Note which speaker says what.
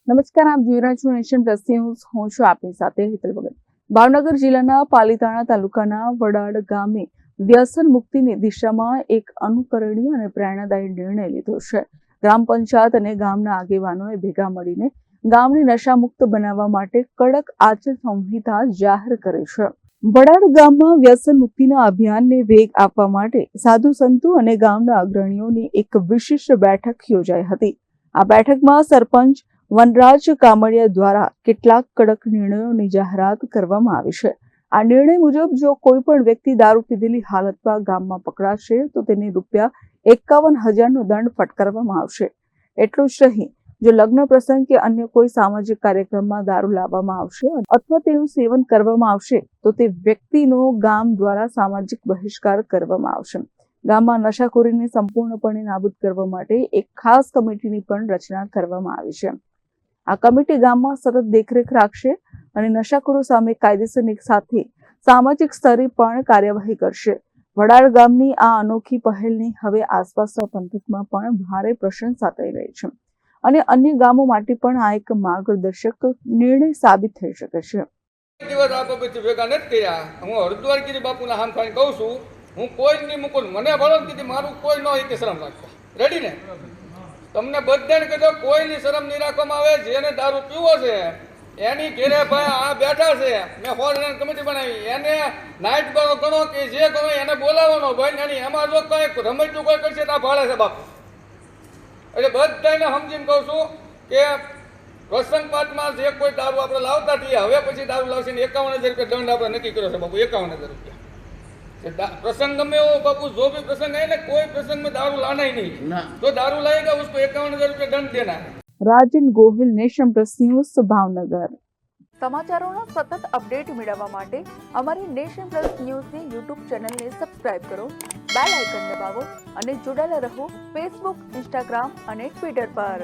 Speaker 1: નમસ્કાર, આપ જોઈ રહ્યા છો નેશન પ્લસ ન્યૂઝ. હું છું આપની સાથે હેતલ ભગત. ભાવનગર જિલ્લાના પાલીતાણા તાલુકાના વડાડ ગામે વ્યસન મુક્તિની દિશામાં એક અનુકરણીય અને પ્રેરણાદાયી નિર્ણય લીધો છે. ગ્રામ પંચાયત અને ગામના આગેવાનોએ ભેગા મળીને ગામને નશામુક્ત બનાવવા માટે કડક આચાર સંહિતા જાહેર કરી છે. વડાડ ગામમાં વ્યસન મુક્તિના અભિયાનને વેગ આપવા માટે સાધુ સંતો અને ગામના અગ્રણીઓની એક વિશિષ્ટ બેઠક યોજાઈ હતી. આ બેઠકમાં સરપંચ વનરાજ કામડિયા દ્વારા કેટલાક કડક નિર્ણયોની જાહેરાત કરવામાં આવી છે. આ નિર્ણય મુજબ જો કોઈ પણ વ્યક્તિ દારૂ પીધેલી હાલતમાં ગામમાં પકડાશે તો તેને ₹51,000નો દંડ ફટકારવામાં આવશે. એટલું જ નહીં, જો લગ્ન પ્રસંગ કે અન્ય કોઈ સામાજિક કાર્યક્રમમાં દારૂ લાવવામાં આવશે અથવા તેનું સેવન કરવામાં આવશે તો તે વ્યક્તિનો ગામ દ્વારા સામાજિક બહિષ્કાર કરવામાં આવશે. ગામમાં નશાખોરીને સંપૂર્ણપણે નાબૂદ કરવા માટે એક ખાસ કમિટીની પણ રચના કરવામાં આવી છે. આ કમિટી ગામમાં સતત દેખરેખ રાખશે અને નશાખોરો સામે કાયદેસરની સાથે સામાજિક સ્તરે પણ કાર્યવાહી કરશે. વડાડ ગામની આ અનોખી પહેલની હવે આસપાસના પંથકમાં પણ ભારે પ્રશંસા થઈ રહી છે અને અન્ય ગામો માટે પણ આ એક માર્ગદર્શક નિર્ણય સાબિત થઈ શકે છે.
Speaker 2: દિવસ આ બાબતથી ભેગા નથી કર્યા. હું હરદ્વારગીરી બાપુના હામ ખાઈને કહું છું, હું કોઈ નહીં મૂકું, મને ભળો કીધી મારું કોઈ ન હોય કે શરમ રાખો. રેડી ને? તમને બધાને કીધું કોઈની શરમ નહીં રાખવામાં આવે. જેને દારૂ પીવો છે એની ઘેરે ભાઈ આ બેઠા છે, મેં ફોરેન કમિટી બનાવી, એને નાઇટ બારો ગણો કે જે ગણો એને બોલાવવાનો ભાઈ એની એમાં જો કંઈ રમતું કોઈ કરશે તો આ ભાડે છે બાપુ. એટલે બધાને સમજીને કહું છું કે પ્રસંગ પાઠમાં જે કોઈ દારૂ આપણે લાવતા થઈએ હવે પછી દારૂ લાવશે ને 51,000 દંડ આપણે નક્કી કર્યો છે બાપુ. 51,000 प्रसंग गमे हो बापू, जो भी प्रसंग है ना, कोई प्रसंग में दारू लाना ही नहीं. जो दारू लाएगा उसको ₹51,000 दंड देना है.
Speaker 1: Rajan Gohil, nation plus news, Bhavnagar. સમાચારોના સતત અપડેટ મેળવવા માટે અમારી નેશન પ્લસ ન્યૂઝની યુટ્યુબ ચેનલને સબસ્ક્રાઇબ કરો, બેલ આઇકન દબાવો અને જોડાયેલા રહો ફેસબુક, ઇન્સ્ટાગ્રામ અને ટ્વિટર પર.